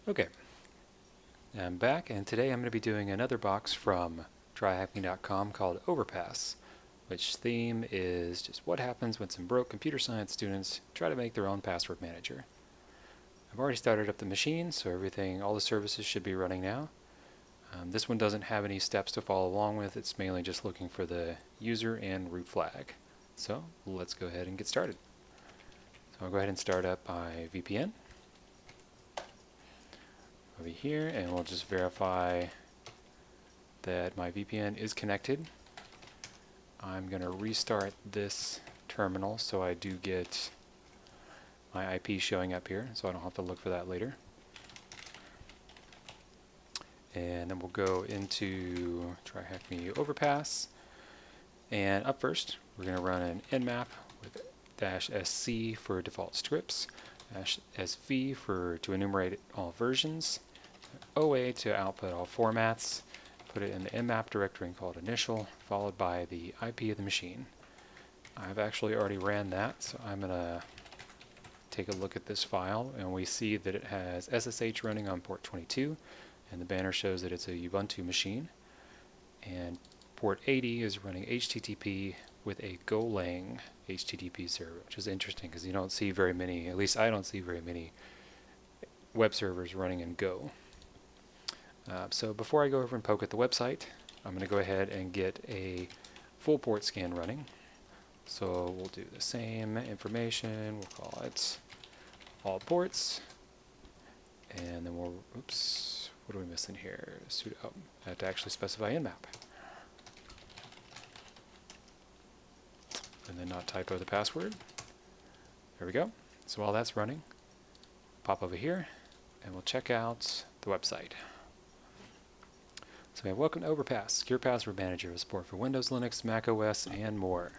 Okay, I'm back, and today I'm going to be doing another box from TryHackMe.com called Overpass, which theme is just what happens when some broke computer science students try to make their own password manager. I've already started up the machine, so all the services should be running now. This one doesn't have any steps to follow along with. It's mainly just looking for the user and root flag. So let's go ahead and get started. So I'll go ahead and start up my VPN over here, and we'll just verify that my VPN is connected. I'm going to restart this terminal so I do get my IP showing up here, so I don't have to look for that later. And then we'll go into TryHackMe Overpass. And up first, we're going to run an nmap with -sc for default scripts, -sv to enumerate all versions, OA to output all formats, put it in the nmap directory and call it initial, followed by the IP of the machine. I've actually already ran that, so I'm going to take a look at this file, and we see that it has SSH running on port 22, and the banner shows that it's a Ubuntu machine. And port 80 is running HTTP with a Golang HTTP server, which is interesting because you don't see very many, at least I don't see very many web servers running in Go. So before I go over and poke at the website, I'm going to go ahead and get a full port scan running. So we'll do the same information, we'll call it all ports, and then we'll, oops, what are we missing here? Oh, I have to actually specify nmap. And then not typo the password. There we go. So while that's running, pop over here, and we'll check out the website. So we have welcome to Overpass, secure password manager with support for Windows, Linux, Mac OS, and more.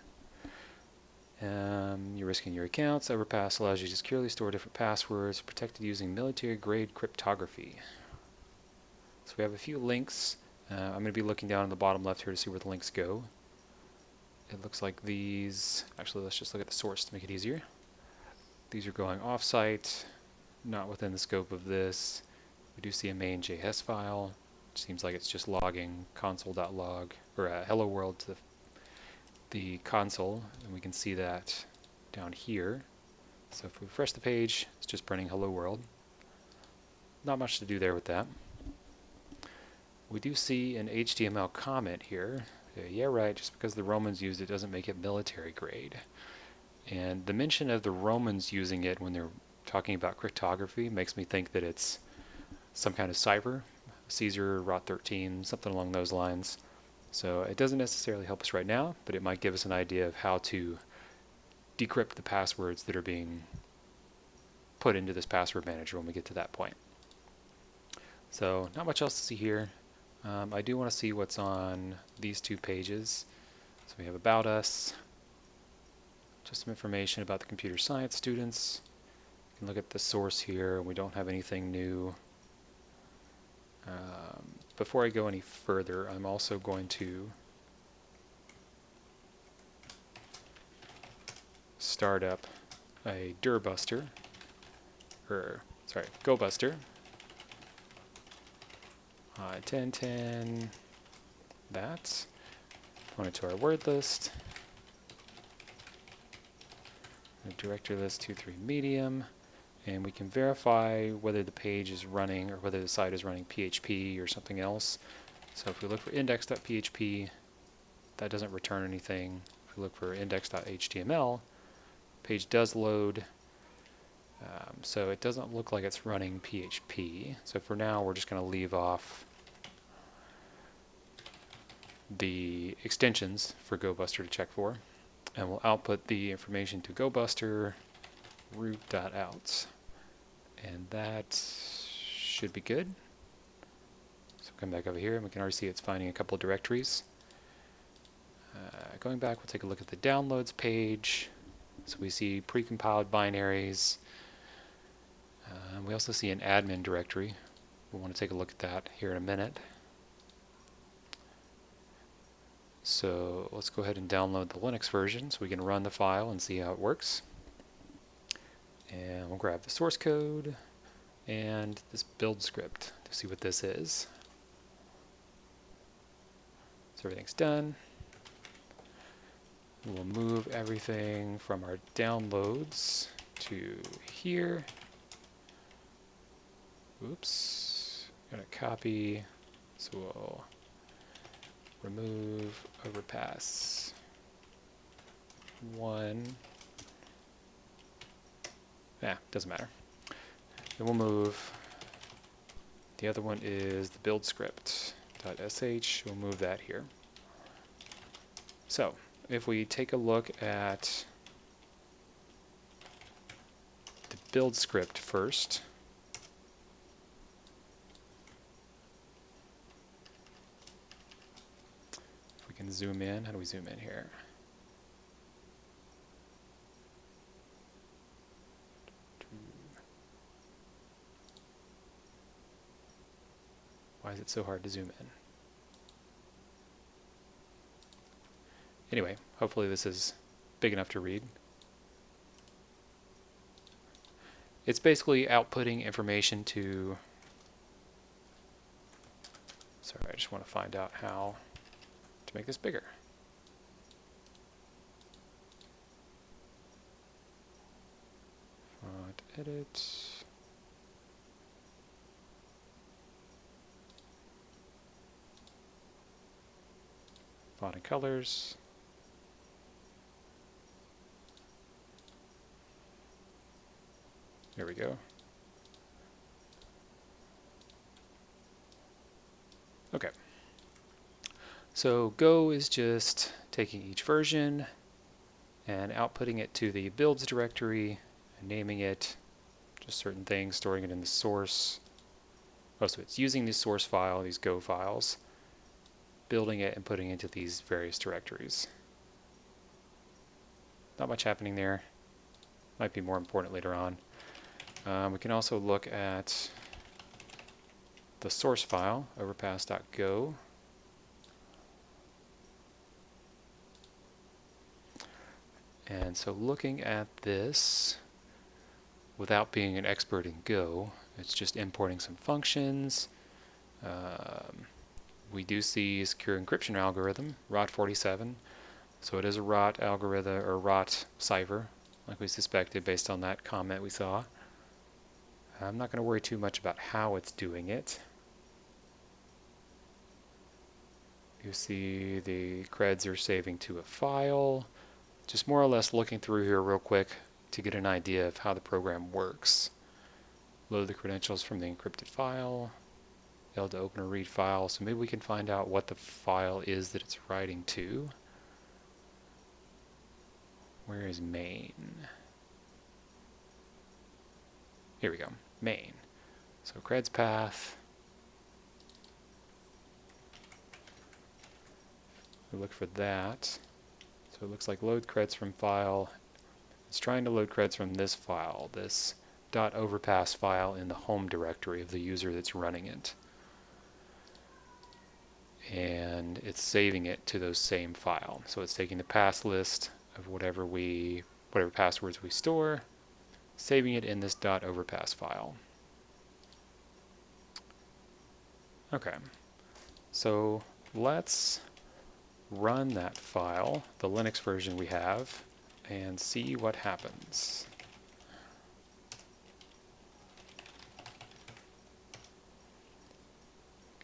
You're risking your accounts. Overpass allows you to securely store different passwords protected using military-grade cryptography. So we have a few links. I'm going to be looking down in the bottom left here to see where the links go. It looks like these, actually let's just look at the source to make it easier. These are going off-site, not within the scope of this. We do see a main.js file. Seems like it's just logging console.log or hello world to the console, and we can see that down here. So if we refresh the page, it's just printing hello world. Not much to do there with that. We do see an HTML comment here. Yeah, right, just because the Romans used it doesn't make it military grade. And the mention of the Romans using it when they're talking about cryptography makes me think that it's some kind of cipher. Caesar, Rot 13, something along those lines. So it doesn't necessarily help us right now, but it might give us an idea of how to decrypt the passwords that are being put into this password manager when we get to that point. So not much else to see here. I do want to see what's on these two pages. So we have About Us, just some information about the computer science students. You can look at the source here. We don't have anything new. Before I go any further, I'm also going to start up a GoBuster, I1010, that, point it to our word list, directory list 23 medium, and we can verify whether the page is running or whether the site is running PHP or something else. So if we look for index.php, that doesn't return anything. If we look for index.html, page does load, so it doesn't look like it's running PHP. So for now, we're just going to leave off the extensions for GoBuster to check for, and we'll output the information to GoBuster root.out, and that should be good. So come back over here, and we can already see it's finding a couple of directories. Going back, we'll take a look at the downloads page. So we see precompiled binaries. We also see an admin directory. We'll want to take a look at that here in a minute. So let's go ahead and download the Linux version so we can run the file and see how it works. And we'll grab the source code, and this build script to see what this is. So everything's done. We'll move everything from our downloads to here. Oops, gotta copy. So we'll remove Overpass 1. Doesn't matter. Then we'll move. The other one is the build script.sh. We'll move that here. So if we take a look at the build script first, if we can zoom in, how do we zoom in here? Why is it so hard to zoom in? Anyway, hopefully this is big enough to read. It's basically outputting information to... Sorry, I just want to find out how to make this bigger. Font edit. Font and colors. There we go. Okay. So Go is just taking each version and outputting it to the builds directory and naming it just certain things, storing it in the source. Oh, so it's using the source file, these Go files, building it and putting it into these various directories. Not much happening there. Might be more important later on. We can also look at the source file, overpass.go. And so looking at this, without being an expert in Go, it's just importing some functions. We do see secure encryption algorithm, ROT47. So it is a ROT algorithm or ROT cipher, like we suspected based on that comment we saw. I'm not going to worry too much about how it's doing it. You see the creds are saving to a file. Just more or less looking through here real quick to get an idea of how the program works. Load the credentials from the encrypted file. Able to open or read file. So maybe we can find out what the file is that it's writing to. Where is main? Here we go. Main. So creds path. We look for that. So it looks like load creds from file. It's trying to load creds from this file, this .overpass file in the home directory of the user that's running it. And it's saving it to those same file. So it's taking the pass list of whatever passwords we store, saving it in this .overpass file. Okay, so let's run that file, the Linux version we have, and see what happens.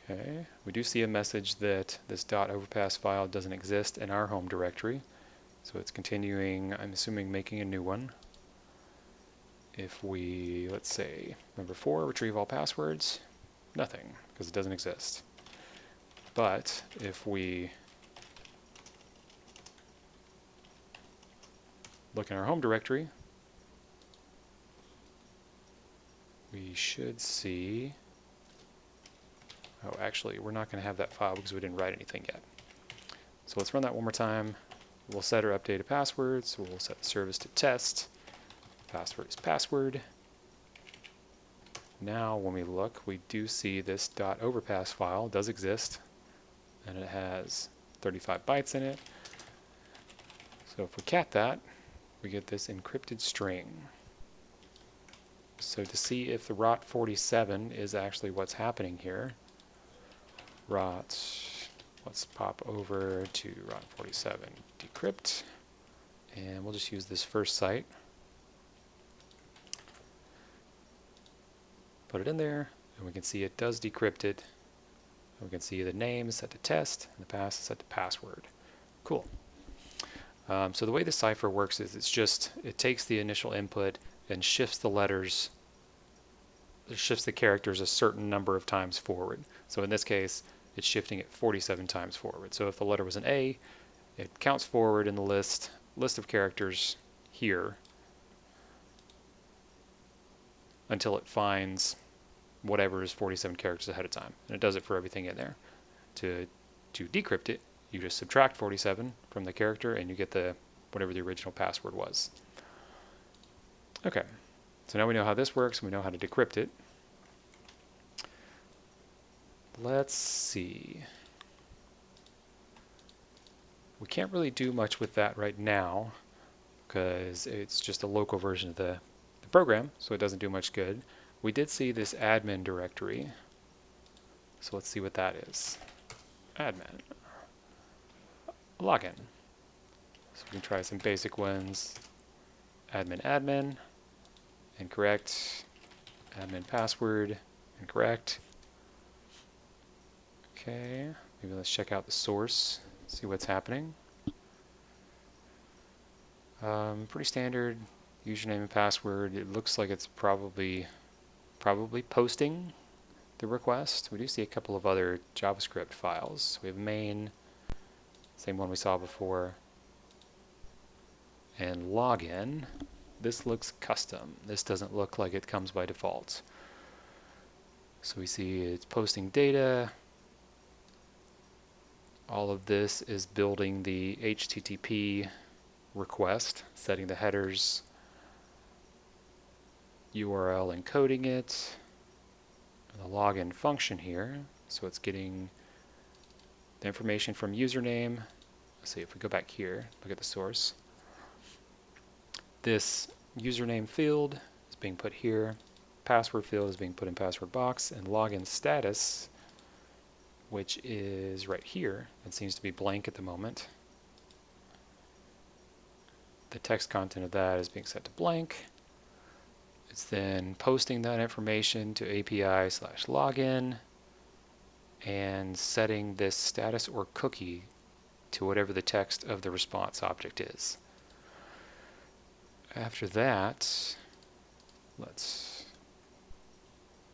Okay, we do see a message that this .overpass file doesn't exist in our home directory, so it's continuing, I'm assuming, making a new one. If we, let's say, number 4, retrieve all passwords, nothing, because it doesn't exist. But if we look in our home directory, we should see, oh, actually, we're not going to have that file because we didn't write anything yet. So let's run that one more time. We'll set our updated password, so we'll set the service to test. Password is password. Now when we look, we do see this .overpass file does exist, and it has 35 bytes in it. So if we cat that, we get this encrypted string. So to see if the rot47 is actually what's happening here, let's pop over to rot47 decrypt, and we'll just use this first site. Put it in there, and we can see it does decrypt it. We can see the name is set to test, and the pass is set to password. Cool. So the way the cipher works is it takes the initial input and shifts the letters, shifts the characters a certain number of times forward. So in this case, it's shifting it 47 times forward. So if the letter was an A, it counts forward in the list of characters here until it finds whatever is 47 characters ahead of time. And it does it for everything in there. To decrypt it, you just subtract 47 from the character and you get whatever the original password was. Okay, so now we know how this works and we know how to decrypt it. Let's see. We can't really do much with that right now because it's just a local version of the program, so it doesn't do much good. We did see this admin directory, so let's see what that is. Admin. Login. So we can try some basic ones. Admin, incorrect. Admin password, incorrect. Okay, maybe let's check out the source, see what's happening. Pretty standard username and password. It looks like it's probably posting the request. We do see a couple of other JavaScript files. We have main, same one we saw before, and login. This looks custom. This doesn't look like it comes by default. So we see it's posting data. All of this is building the HTTP request, setting the headers, URL encoding it, and the login function here. So it's getting the information from username. Let's see if we go back here, look at the source. This username field is being put here, password field is being put in password box, and login status, which is right here, it seems to be blank at the moment. The text content of that is being set to blank. It's then posting that information to API/login and setting this status or cookie to whatever the text of the response object is. After that, let's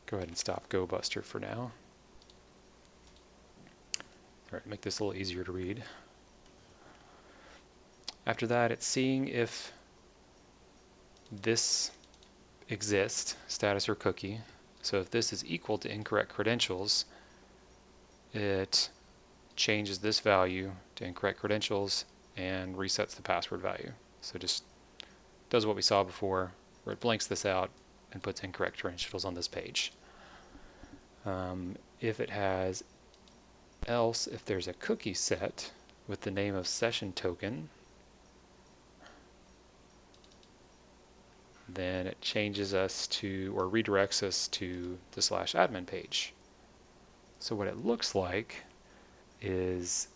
go ahead and stop GoBuster for now. All right, make this a little easier to read. After that, it's seeing if this exists, status or cookie. So if this is equal to incorrect credentials, it changes this value to incorrect credentials and resets the password value. So just does what we saw before, where it blanks this out and puts incorrect credentials on this page. If it has else, if there's a cookie set with the name of session token, then it changes us to, or redirects us to the /admin page. So what it looks like is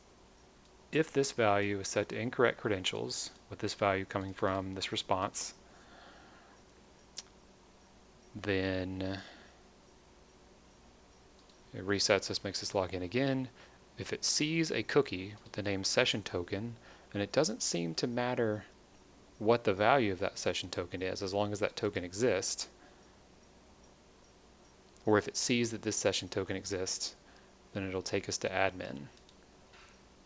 if this value is set to incorrect credentials, with this value coming from this response, then it resets us, makes us log in again. If it sees a cookie with the name session token, and it doesn't seem to matter what the value of that session token is, as long as that token exists, or if it sees that this session token exists, then it'll take us to admin.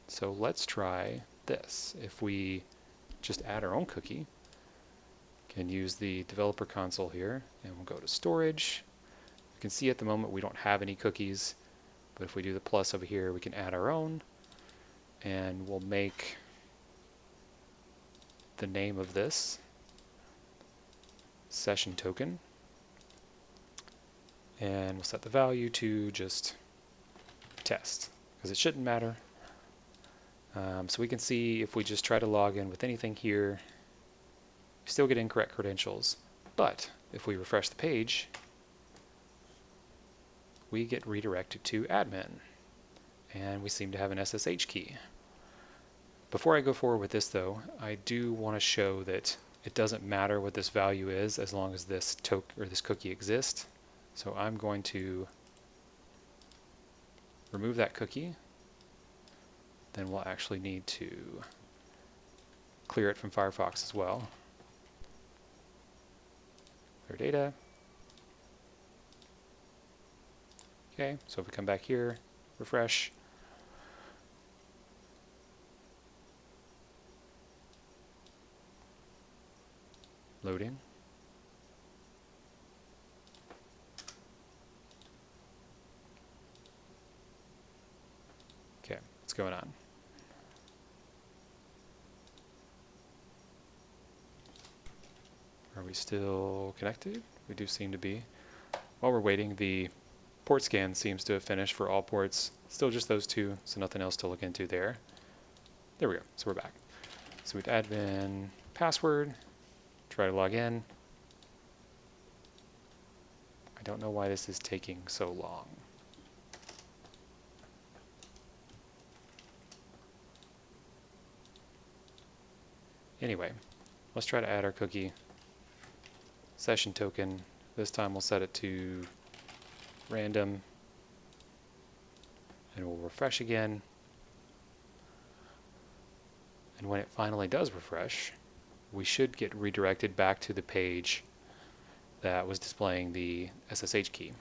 So let's try this. If we just add our own cookie, can use the developer console here, and we'll go to storage. You can see at the moment we don't have any cookies, but if we do the plus over here, we can add our own, and we'll make the name of this session token, and we'll set the value to just test, because it shouldn't matter. So we can see if we just try to log in with anything here, we still get incorrect credentials, but if we refresh the page, we get redirected to admin, and we seem to have an SSH key. Before I go forward with this though, I do want to show that it doesn't matter what this value is as long as this this cookie exists. So I'm going to remove that cookie. Then we'll actually need to clear it from Firefox as well. Clear data. Okay, so if we come back here, refresh, loading. Okay, what's going on? Are we still connected? We do seem to be. While we're waiting, the port scan seems to have finished for all ports. Still just those two, so nothing else to look into there. There we go, so we're back. So we'd admin password, try to log in. I don't know why this is taking so long. Anyway, let's try to add our cookie. Session token. This time we'll set it to random. And we'll refresh again. And when it finally does refresh, we should get redirected back to the page that was displaying the SSH key.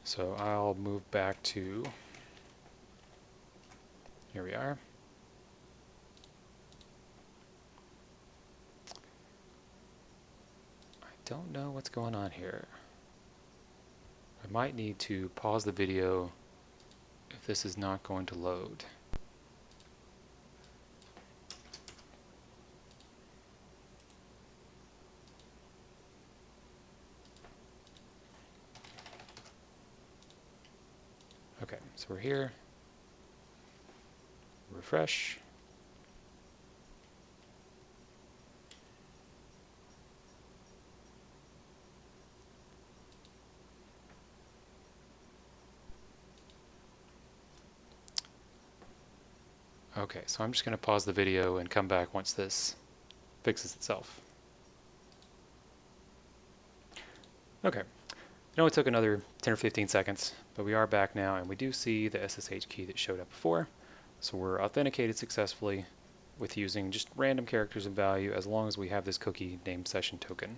So I'll move back to, here we are. I don't know what's going on here. I might need to pause the video if this is not going to load. Okay, so we're here. Refresh. Okay, so I'm just going to pause the video and come back once this fixes itself. Okay, it only took another 10 or 15 seconds, but we are back now, and we do see the SSH key that showed up before. So we're authenticated successfully with using just random characters and value as long as we have this cookie named session token.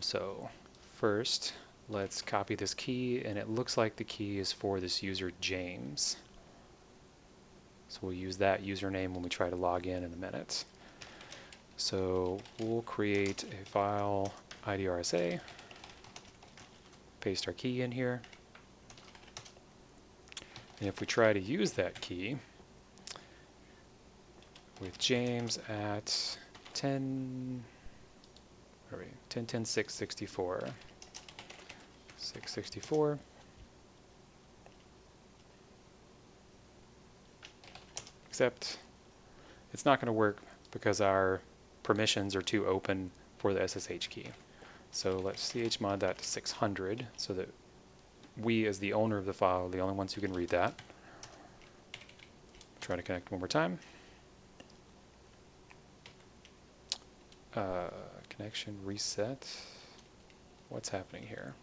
So first, let's copy this key, and it looks like the key is for this user James. So we'll use that username when we try to log in a minute. So we'll create a file IDRSA, paste our key in here, and if we try to use that key with James at 10.10.664, except it's not going to work because our permissions are too open for the SSH key. So let's chmod that to 600 so that we, as the owner of the file, are the only ones who can read that. Try to connect one more time. Connection reset. What's happening here?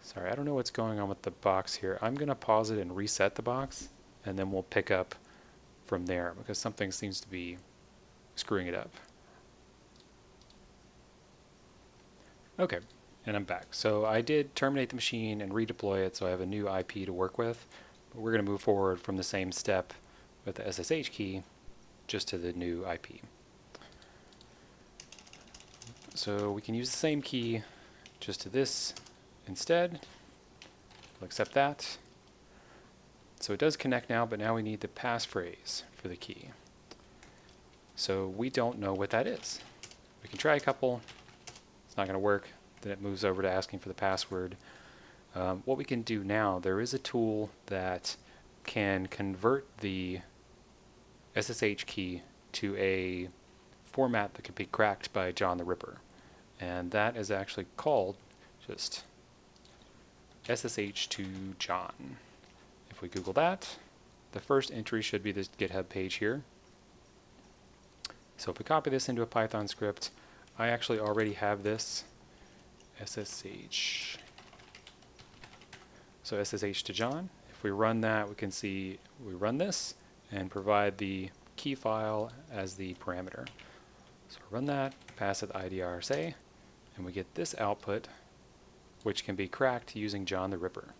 Sorry, I don't know what's going on with the box here. I'm going to pause it and reset the box, and then we'll pick up from there because something seems to be screwing it up. Okay, and I'm back. So I did terminate the machine and redeploy it, so I have a new IP to work with. But we're going to move forward from the same step with the SSH key just to the new IP. So we can use the same key just to this instead. We'll accept that. So it does connect now, but now we need the passphrase for the key. So we don't know what that is. We can try a couple. It's not going to work. Then it moves over to asking for the password. What we can do now, there is a tool that can convert the SSH key to a format that could be cracked by John the Ripper. And that is actually called just SSH to John. If we Google that, the first entry should be this GitHub page here. So if we copy this into a Python script, I actually already have this SSH. So SSH to John. If we run that, we can see we run this and provide the key file as the parameter. So run that, pass it the IDRSA, and we get this output, which can be cracked using John the Ripper.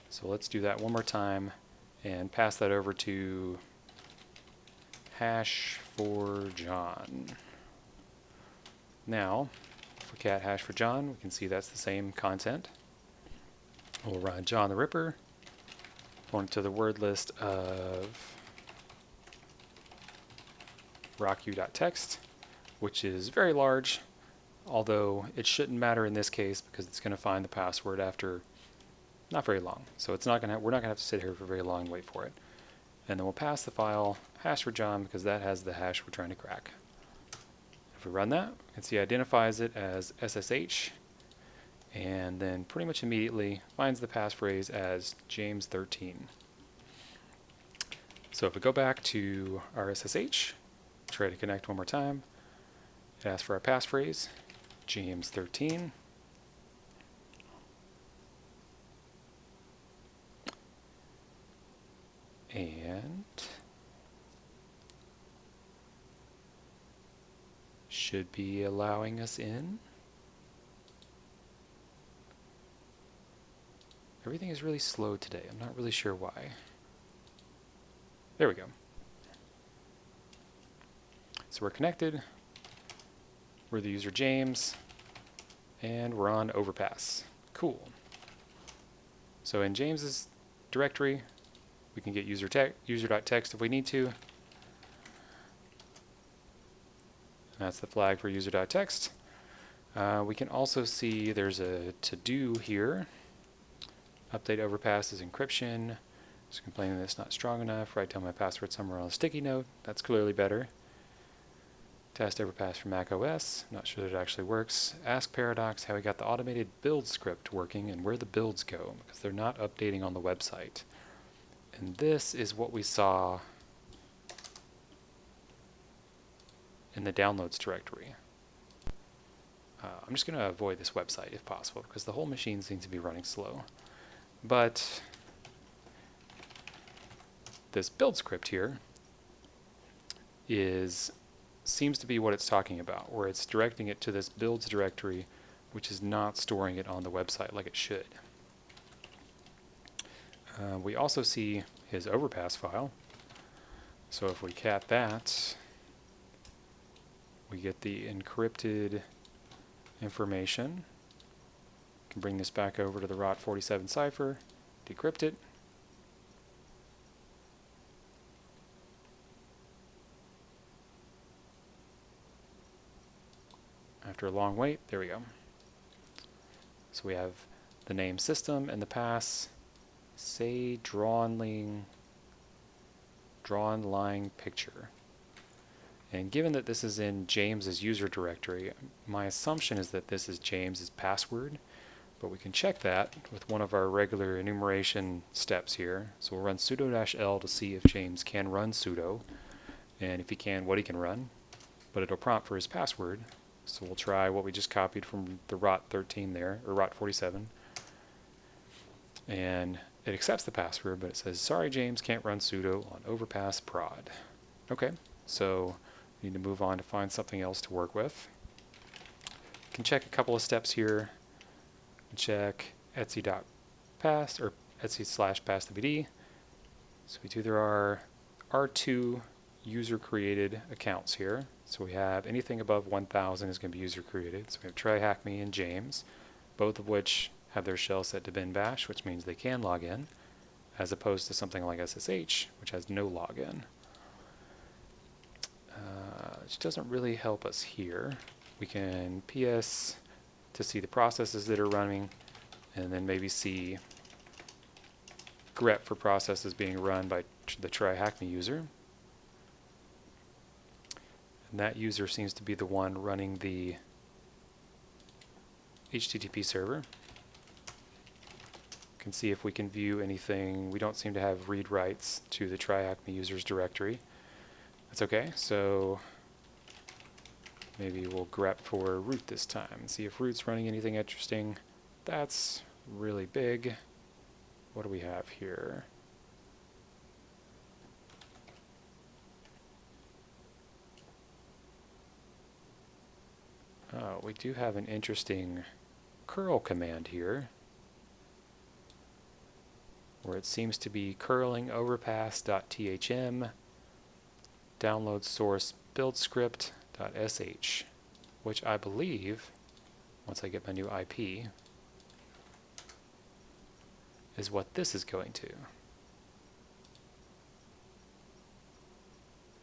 So let's do that one more time and pass that over to hash for John. Now, if we cat hash for John, we can see that's the same content. We'll run John the Ripper, point to the word list of rocku.txt, which is very large, although it shouldn't matter in this case because it's going to find the password after not very long. So it's not going to, we're not going to have to sit here for very long and wait for it. And then we'll pass the file hash for John because that has the hash we're trying to crack. If we run that, you can see it identifies it as SSH, and then pretty much immediately finds the passphrase as James13. So if we go back to our SSH, try to connect one more time, it asks for our passphrase, James13. And should be allowing us in. Everything is really slow today. I'm not really sure why. There we go. So we're connected. We're the user James, and we're on Overpass. Cool. So in James's directory, we can get user.txt if we need to. That's the flag for user.txt. We can also see there's a to-do here. Update Overpass's encryption. Just complaining that it's not strong enough. Write down my password somewhere on a sticky note. That's clearly better. Test Overpass for Mac OS. Not sure that it actually works. Ask Paradox how we got the automated build script working and where the builds go, because they're not updating on the website. And this is what we saw in the downloads directory. I'm just going to avoid this website if possible because the whole machine seems to be running slow. But this build script here seems to be what it's talking about, where it's directing it to this builds directory, which is not storing it on the website like it should. We also see his Overpass file. So if we cat that, we get the encrypted information. Can bring this back over to the ROT47 cipher, decrypt it. After a long wait, there we go. So we have the name system and the pass, say drawn line picture. And given that this is in James's user directory, my assumption is that this is James's password, but we can check that with one of our regular enumeration steps here. So we'll run sudo-l to see if James can run sudo, and if he can, what he can run. But it'll prompt for his password. So we'll try what we just copied from the ROT13 there, or ROT47. And it accepts the password, but it says, sorry James, can't run sudo on Overpass prod. Okay, so we need to move on to find something else to work with. We can check a couple of steps here. Check etsy.pass or etsy/passthevd. So there are R2 user created accounts here. So we have anything above 1,000 is going to be user created. So we have TryHackMe and James, both of which have their shell set to bin bash, which means they can log in, as opposed to something like SSH, which has no login. Which doesn't really help us here. We can PS to see the processes that are running, and then maybe see grep for processes being run by the TryHackMe user. And that user seems to be the one running the HTTP server. You can see if we can view anything. We don't seem to have read writes to the TryHackMe users directory. That's okay. So maybe we'll grep for root this time and see if root's running anything interesting. That's really big. What do we have here? Oh, we do have an interesting curl command here, where it seems to be curling overpass.thm download source build script.sh, which I believe, once I get my new IP, is what this is going to.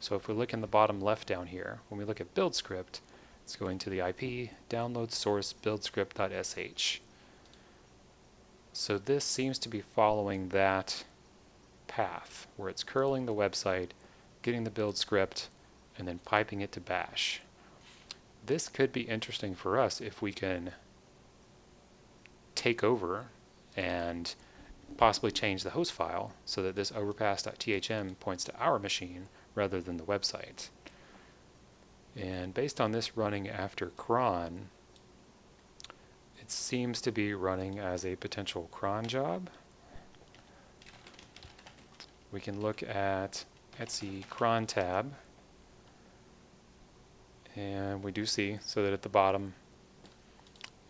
So if we look in the bottom left down here, when we look at build script, it's going to the IP download source build script.sh. So this seems to be following that path, where it's curling the website, getting the build script, and then piping it to bash. This could be interesting for us if we can take over and possibly change the host file so that this overpass.thm points to our machine rather than the website. And based on this running after cron, it seems to be running as a potential cron job. We can look at Etsy cron tab, and we do see so that at the bottom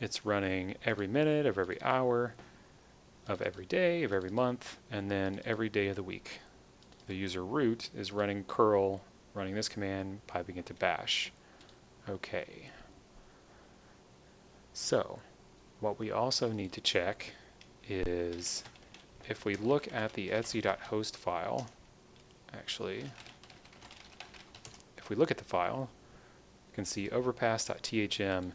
it's running every minute of every hour of every day of every month, and then every day of the week. The user root is running curl, running this command, piping it to bash. Okay. So what we also need to check is if we look at the etsy.host file, actually, if we look at the file, you can see overpass.thm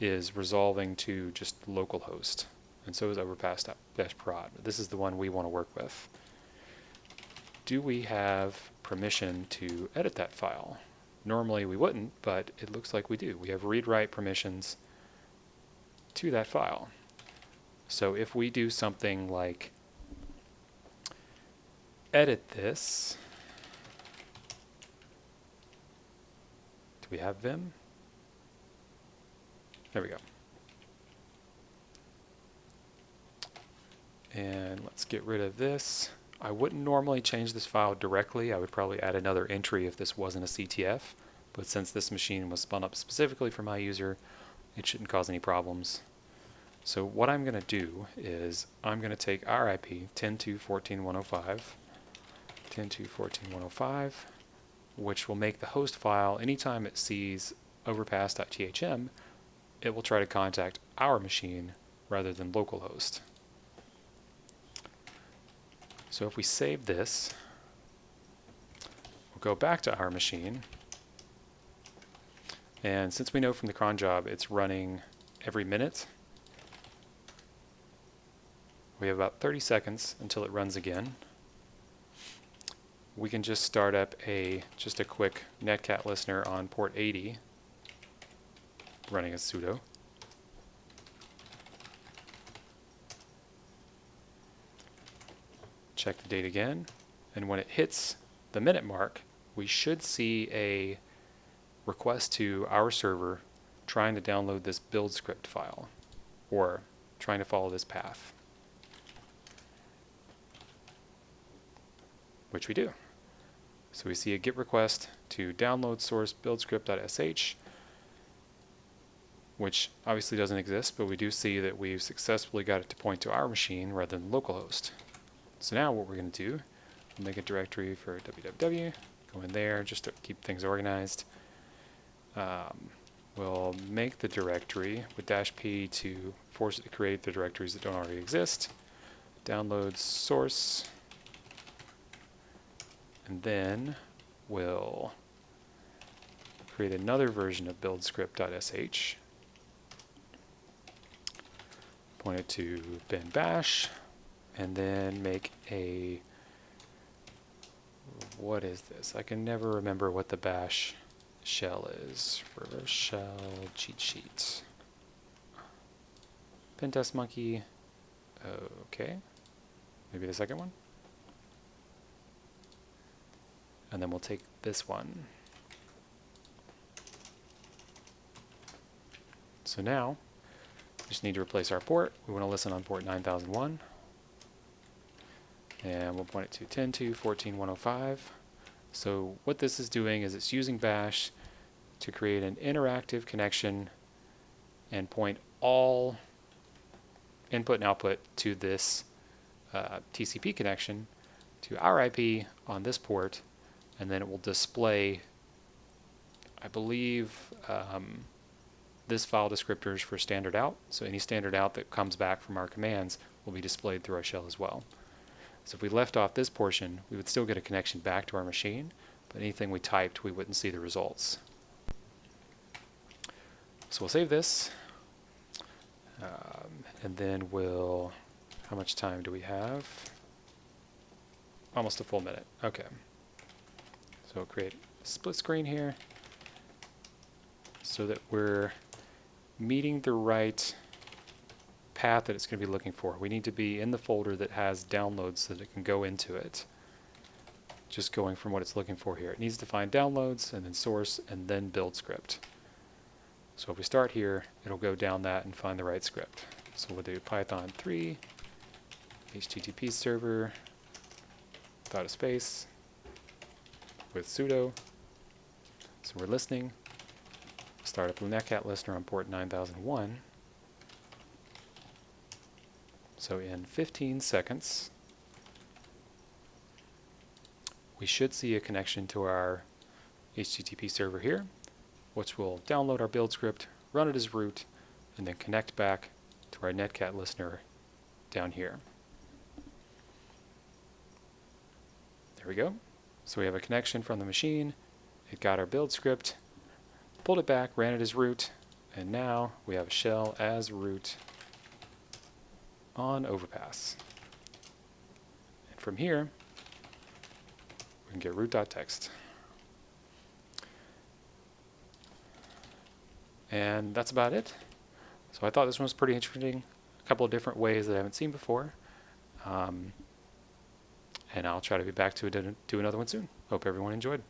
is resolving to just localhost, and so is overpass.prod. This is the one we want to work with. Do we have permission to edit that file? Normally we wouldn't, but it looks like we do. We have read-write permissions to that file. So if we do something like edit this, do we have Vim? There we go. And let's get rid of this. I wouldn't normally change this file directly. I would probably add another entry if this wasn't a CTF, but since this machine was spun up specifically for my user, it shouldn't cause any problems. So what I'm going to do is I'm going to take our IP 10.2.14.105, 10.2.14.105, which will make the host file, anytime it sees overpass.thm, it will try to contact our machine rather than localhost. So if we save this, we'll go back to our machine, and since we know from the cron job it's running every minute, we have about 30 seconds until it runs again. We can just start up just a quick netcat listener on port 80, running as sudo. Check the date again, and when it hits the minute mark, we should see a request to our server trying to download this build script file, or trying to follow this path, which we do. So we see a GET request to download source build script.sh, which obviously doesn't exist, but we do see that we've successfully got it to point to our machine rather than localhost. So now what we're going to do, we'll make a directory for www, go in there just to keep things organized. We'll make the directory with -p to force it to create the directories that don't already exist. Download source, and then we'll create another version of buildscript.sh, point it to bin bash, and then make a, what is this? I can never remember what the bash shell is. Reverse shell cheat sheet. Pentest monkey. Okay. Maybe the second one. And then we'll take this one. So now, we just need to replace our port. We want to listen on port 9001. And we'll point it to 10.2.14.105. So what this is doing is it's using bash to create an interactive connection and point all input and output to this TCP connection to our IP on this port, and then it will display, I believe, this file descriptors for standard out. So any standard out that comes back from our commands will be displayed through our shell as well. So if we left off this portion, we would still get a connection back to our machine, but anything we typed, we wouldn't see the results. So we'll save this, and then we'll, how much time do we have? Almost a full minute. Okay. So we'll create a split screen here so that we're meeting the right path that it's going to be looking for. We need to be in the folder that has downloads so that it can go into it. Just going from what it's looking for here. It needs to find downloads and then source and then build script. So if we start here, it'll go down that and find the right script. So we'll do Python 3 HTTP server without a space with sudo. So we're listening. Start up the netcat listener on port 9001. So in 15 seconds, we should see a connection to our HTTP server here, which will download our build script, run it as root, and then connect back to our netcat listener down here. There we go. So we have a connection from the machine. It got our build script, pulled it back, ran it as root, and now we have a shell as root on Overpass. And from here, we can get root.txt. And that's about it. So I thought this one was pretty interesting. A couple of different ways that I haven't seen before. And I'll try to be back to do another one soon. Hope everyone enjoyed.